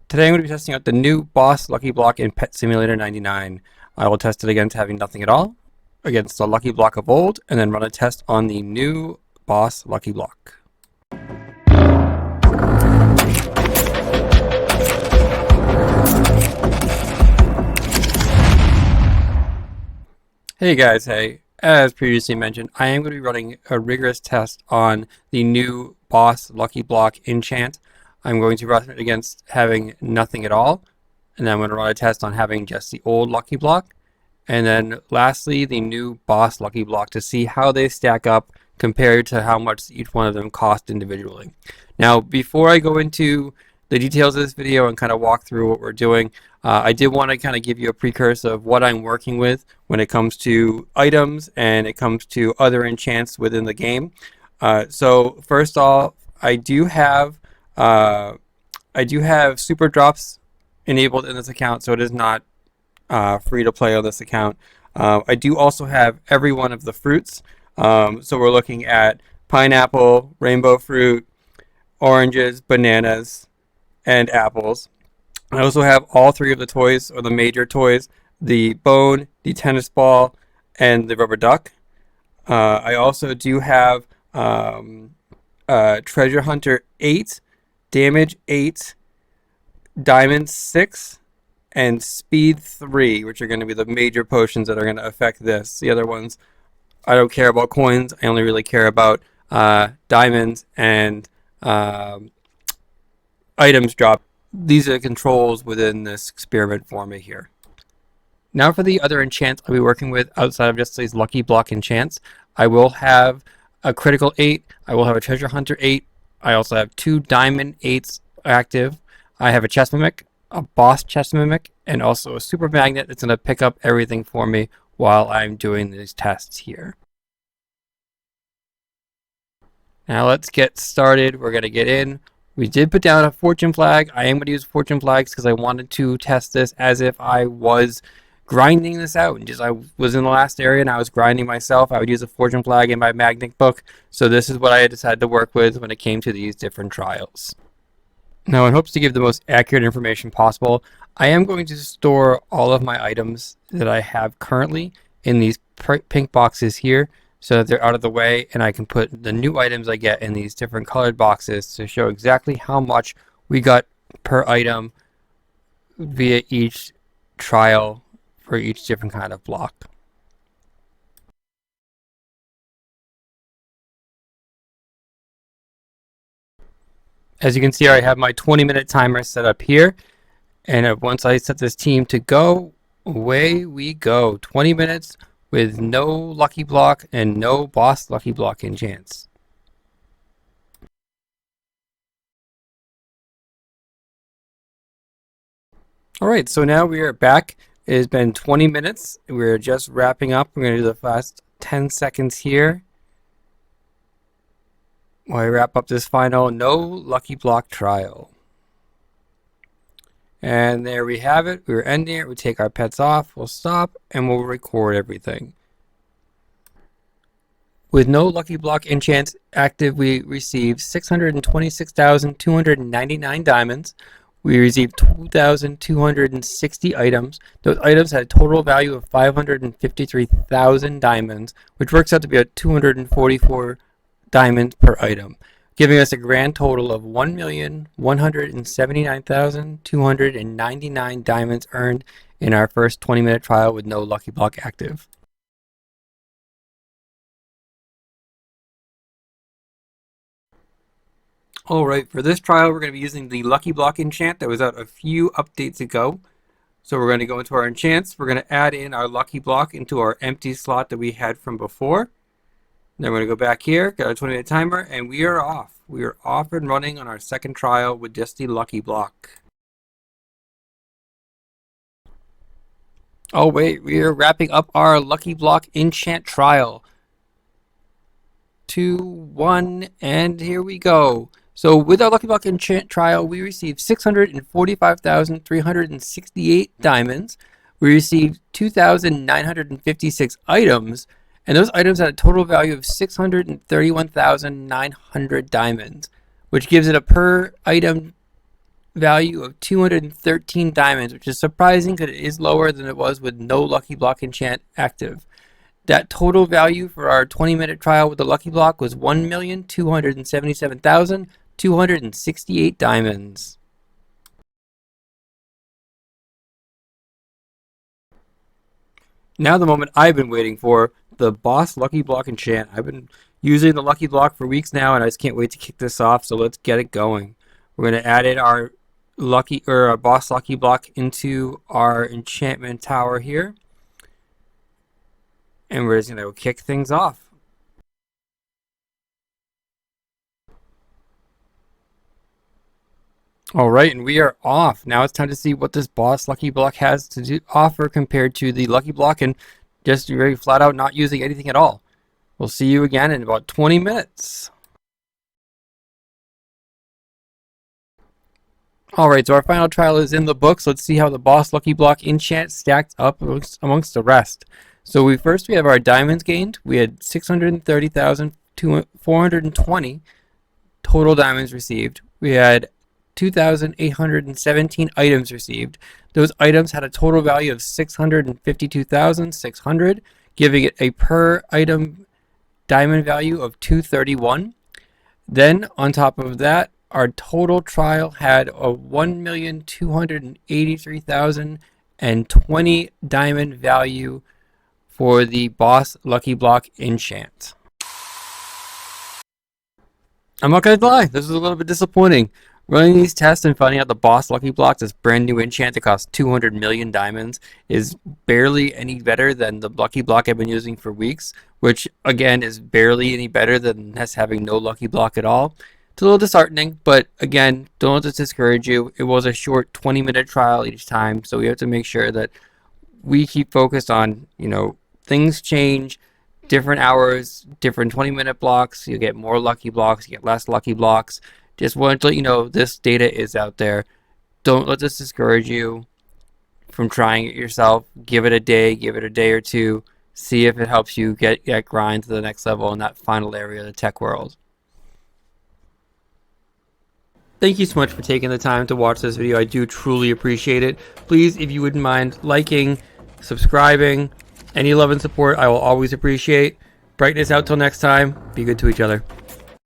Today I'm going to be testing out the new Boss Lucky Block in Pet Simulator 99. I will test it against having nothing at all, against the Lucky Block of old, and then run a test on the new Boss Lucky Block. Hey guys, hey. As previously mentioned, I am going to be running a rigorous test on the new Boss Lucky Block Enchant. I'm going to run it against having nothing at all, and then I'm going to run a test on having just the old Lucky Block, and then lastly the new Boss Lucky Block to see how they stack up compared to how much each one of them cost individually. Now, before I go into the details of this video and kind of walk through what we're doing, I did want to kind of give you a precursor of what I'm working with when it comes to items and it comes to other enchants within the game. So first off, I do have super drops enabled in this account, so it is not free to play on this account. I do also have every one of the fruits. So we're looking at pineapple, rainbow fruit, oranges, bananas, and apples. I also have all three of the toys, or the major toys: the bone, the tennis ball, and the rubber duck. I also do have Treasure Hunter 8, Damage 8, Diamond 6, and Speed 3, which are going to be the major potions that are going to affect this. The other ones, I don't care about coins. I only really care about diamonds and items drop. These are the controls within this experiment for me here. Now for the other enchants I'll be working with outside of just these Lucky Block enchants. I will have a Critical 8. I will have a Treasure Hunter 8. I also have 2 Diamond 8s active. I have a Chest Mimic, a Boss Chest Mimic, and also a Super Magnet that's going to pick up everything for me while I'm doing these tests here. Now let's get started. We're going to get in. We did put down a fortune flag. I am going to use fortune flags because I wanted to test this as if I was grinding this out. And just I was in the last area and I was grinding myself. I would use a fortune flag in my magnet book. So this is what I decided to work with when it came to these different trials. Now, in hopes to give the most accurate information possible, I am going to store all of my items that I have currently in these pink boxes here, so that they're out of the way, and I can put the new items I get in these different colored boxes to show exactly how much we got per item via each trial for each different kind of block. As you can see, I have my 20-minute timer set up here, and once I set this team to go, away we go. 20 minutes with no Lucky Block and no Boss Lucky Block enchants. Alright, so now we are back. It has been 20 minutes. We're just wrapping up. We're going to do the last 10 seconds here while I wrap up this final no Lucky Block trial. And there we have it. We're ending it. We take our pets off. We'll stop and we'll record everything. With no Lucky Block enchants active, we received 626,299 diamonds. We received 2,260 items. Those items had a total value of 553,000 diamonds, which works out to be at 244 diamonds per item, giving us a grand total of 1,179,299 diamonds earned in our first 20-minute trial with no Lucky Block active. Alright, for this trial we're going to be using the Lucky Block enchant that was out a few updates ago. So we're going to go into our enchants. We're going to add in our Lucky Block into our empty slot that we had from before. Then we're going to go back here, got a 20-minute timer, and we are off. We are off and running on our second trial with just the Lucky Block. Oh wait, we are wrapping up our Lucky Block enchant trial. 2, 1, and here we go. So with our Lucky Block enchant trial, we received 645,368 diamonds. We received 2,956 items. And those items had a total value of 631,900 diamonds, which gives it a per item value of 213 diamonds, which is surprising because it is lower than it was with no Lucky Block Enchant active. That total value for our 20-minute trial with the Lucky Block was 1,277,268 diamonds. Now the moment I've been waiting for, the Boss Lucky Block Enchant. I've been using the Lucky Block for weeks now, and I just can't wait to kick this off, so let's get it going. We're going to add in our our Boss Lucky Block into our enchantment tower here, and we're just going to kick things off. Alright, and we are off. Now it's time to see what this Boss Lucky Block has to offer compared to the Lucky Block and just very flat out not using anything at all. We'll see you again in about 20 minutes. Alright, so our final trial is in the books. Let's see how the Boss Lucky Block Enchant stacked up amongst the rest. So we have our diamonds gained. We had 630,420 total diamonds received. We had 2,817 items received. Those items had a total value of 652,600, giving it a per item diamond value of 231. Then on top of that, our total trial had a 1,283,020 diamond value for the Boss Lucky Block Enchant. I'm not gonna lie, this is a little bit disappointing. Running these tests and finding out the Boss Lucky Block, this brand new enchant that costs 200 million diamonds, is barely any better than the Lucky Block I've been using for weeks, which again is barely any better than us having no Lucky Block at all. It's a little disheartening, but again, don't let this discourage you. It was a short 20-minute trial each time, so we have to make sure that we keep focused on, things change, different hours, different 20-minute blocks. You get more Lucky Blocks, you get less Lucky Blocks. Just wanted to let you know this data is out there. Don't let this discourage you from trying it yourself. Give it a day or two. See if it helps you get grind to the next level in that final area of the tech world. Thank you so much for taking the time to watch this video. I do truly appreciate it. Please, if you wouldn't mind liking, subscribing, any love and support, I will always appreciate. Brightness out till next time. Be good to each other.